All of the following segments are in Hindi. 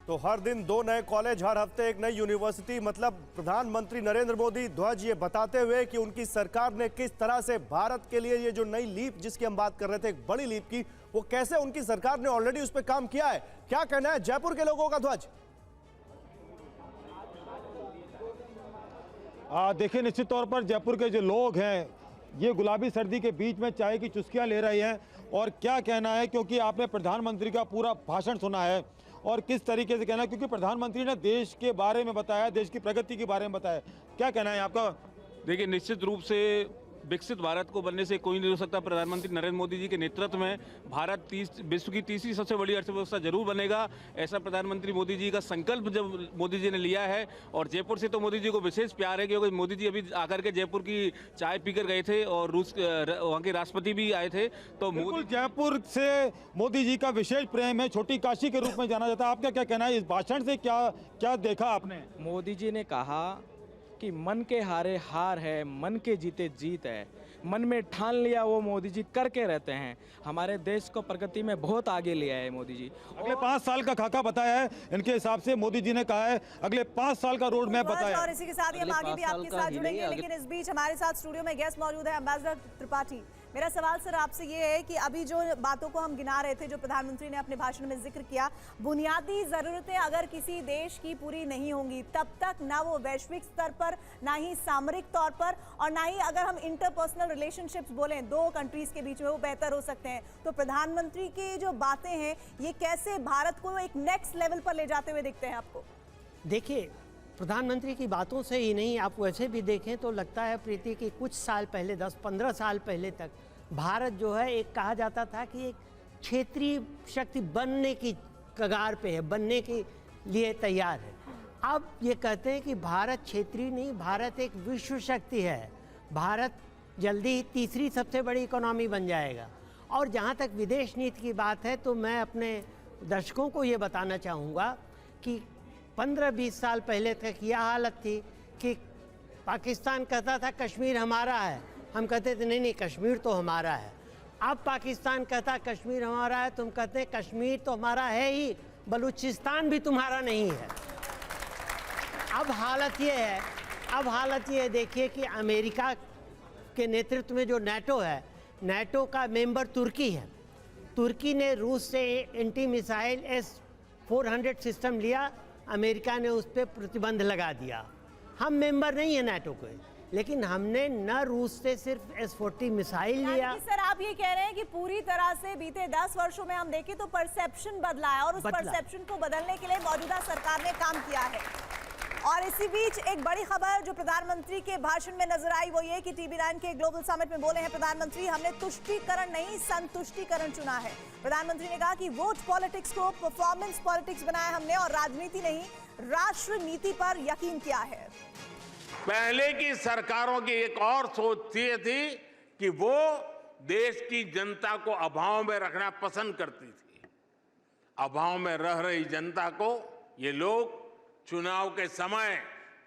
तो हर दिन 2 नए कॉलेज, हर हफ्ते एक नई यूनिवर्सिटी, मतलब प्रधानमंत्री नरेंद्र मोदी ध्वज ये बताते हुए कि उनकी सरकार ने किस तरह से भारत के लिए ये जो नई लीप जिसकी हम बात कर रहे थे, एक बड़ी लीप की, वो कैसे उनकी सरकार ने ऑलरेडी उस पर काम किया है। क्या कहना है जयपुर के लोगों का ध्वज? देखिए, निश्चित तौर पर जयपुर के जो लोग हैं ये गुलाबी सर्दी के बीच में चाय की चुस्कियां ले रहे हैं। और क्या कहना है, क्योंकि आपने प्रधानमंत्री का पूरा भाषण सुना है और किस तरीके से कहना है, क्योंकि प्रधानमंत्री ने देश के बारे में बताया, देश की प्रगति के बारे में बताया। क्या कहना है आपका? देखिए, निश्चित रूप से विकसित भारत को बनने से कोई नहीं हो सकता। प्रधानमंत्री नरेंद्र मोदी जी के नेतृत्व में भारत विश्व की तीसरी सबसे बड़ी अर्थव्यवस्था जरूर बनेगा, ऐसा प्रधानमंत्री मोदी जी का संकल्प जब मोदी जी ने लिया है। और जयपुर से तो मोदी जी को विशेष प्यार है, क्योंकि मोदी जी अभी आकर के जयपुर की चाय पीकर गए थे और रूस वहाँ के राष्ट्रपति भी आए थे। तो बिल्कुल, जयपुर से मोदी जी का विशेष प्रेम है, छोटी काशी के रूप में जाना जाता है। आपका क्या कहना है इस भाषण से? क्या देखा आपने? मोदी जी ने कहा कि मन के हारे हार है, मन के जीते जीत है। मन में ठान लिया वो मोदी जी करके रहते हैं। हमारे देश को प्रगति में बहुत आगे ले आए मोदी जी। अगले 5 साल का खाका बताया है इनके हिसाब से। मोदी जी ने कहा है अगले 5 साल का रोड मैप बताया। और इसी के साथ ही हम आगे भी आपके साथ जुड़ेंगे, लेकिन इस बीच हमारे साथ स्टूडियो में गेस्ट मौजूद है, एम्बेसडर त्रिपाठी। मेरा सवाल सर आपसे ये है कि अभी जो बातों को हम गिना रहे थे, जो प्रधानमंत्री ने अपने भाषण में जिक्र किया, बुनियादी जरूरतें अगर किसी देश की पूरी नहीं होंगी तब तक ना वो वैश्विक स्तर पर, ना ही सामरिक तौर पर, और ना ही अगर हम इंटरपर्सनल रिलेशनशिप्स बोलें 2 कंट्रीज के बीच में, वो बेहतर हो सकते हैं। तो प्रधानमंत्री की जो बातें हैं ये कैसे भारत को एक नेक्स्ट लेवल पर ले जाते हुए दिखते हैं आपको? देखिए, प्रधानमंत्री की बातों से ही नहीं, आप वैसे भी देखें तो लगता है प्रीति कि कुछ साल पहले, 10-15 साल पहले तक भारत जो है, एक कहा जाता था कि एक क्षेत्रीय शक्ति बनने की कगार पे है, बनने के लिए तैयार है। अब ये कहते हैं कि भारत क्षेत्रीय नहीं, भारत एक विश्व शक्ति है। भारत जल्दी ही तीसरी सबसे बड़ी इकोनॉमी बन जाएगा। और जहाँ तक विदेश नीति की बात है, तो मैं अपने दर्शकों को ये बताना चाहूँगा कि 15-20 साल पहले तक यह हालत थी कि पाकिस्तान कहता था कश्मीर हमारा है, हम कहते थे नहीं नहीं कश्मीर तो हमारा है। अब पाकिस्तान कहता कश्मीर हमारा है, तुम कहते हैं कश्मीर तो हमारा है ही, बलूचिस्तान भी तुम्हारा नहीं है। अब हालत ये है, देखिए कि अमेरिका के नेतृत्व में जो नाटो है, नाटो का मेंबर तुर्की है। तुर्की ने रूस से एंटी मिसाइल S-400 सिस्टम लिया, अमेरिका ने उस पर प्रतिबंध लगा दिया। हम मेंबर नहीं है नाटो के, लेकिन हमने न रूस से सिर्फ S-40 मिसाइल लिया। सर आप ये कह रहे हैं कि पूरी तरह से बीते 10 वर्षों में हम देखें तो परसेप्शन बदला है, और उस परसेप्शन को बदलने के लिए मौजूदा सरकार ने काम किया है। और इसी बीच एक बड़ी खबर जो प्रधानमंत्री के भाषण में नजर आई वो ये कि TB9 के ग्लोबल समिट में बोले हैं प्रधानमंत्री, हमने तुष्टीकरण नहीं संतुष्टीकरण चुना है। प्रधानमंत्री ने कहा कि वोट पॉलिटिक्स को परफॉर्मेंस पॉलिटिक्स बनाया हमने, और राजनीति नहीं राष्ट्र नीति पर यकीन किया है। पहले की सरकारों की एक और सोच थी कि वो देश की जनता को अभाव में रखना पसंद करती थी। अभाव में रह रही जनता को ये लोग चुनाव के समय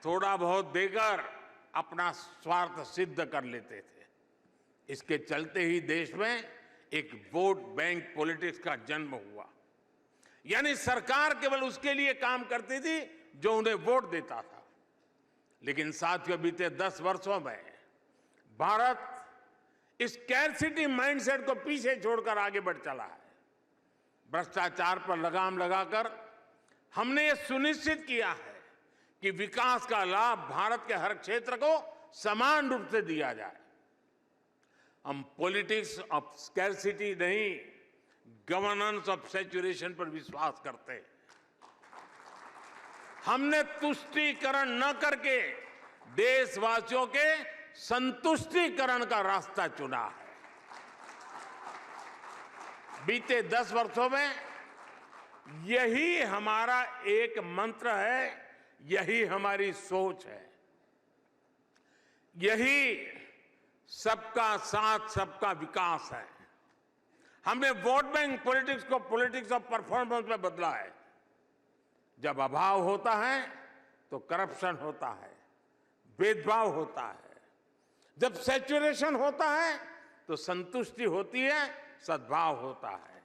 थोड़ा बहुत देकर अपना स्वार्थ सिद्ध कर लेते थे। इसके चलते ही देश में एक वोट बैंक पॉलिटिक्स का जन्म हुआ। यानी सरकार केवल उसके लिए काम करती थी जो उन्हें वोट देता था। लेकिन साथियों, बीते 10 वर्षों में भारत इस स्कैरसिटी माइंडसेट को पीछे छोड़कर आगे बढ़ चला है। भ्रष्टाचार पर लगाम लगाकर हमने ये सुनिश्चित किया है कि विकास का लाभ भारत के हर क्षेत्र को समान रूप से दिया जाए। हम पॉलिटिक्स ऑफ स्कैरसिटी नहीं, गवर्नेंस ऑफ सैचुरेशन पर विश्वास करते हैं। हमने तुष्टीकरण न करके देशवासियों के संतुष्टीकरण का रास्ता चुना है। बीते 10 वर्षों में यही हमारा एक मंत्र है, यही हमारी सोच है, यही सबका साथ सबका विकास है। हमने वोट बैंक पॉलिटिक्स को पॉलिटिक्स ऑफ परफॉर्मेंस में बदला है। जब अभाव होता है तो करप्शन होता है, भेदभाव होता है। जब सैचुरेशन होता है तो संतुष्टि होती है, सद्भाव होता है।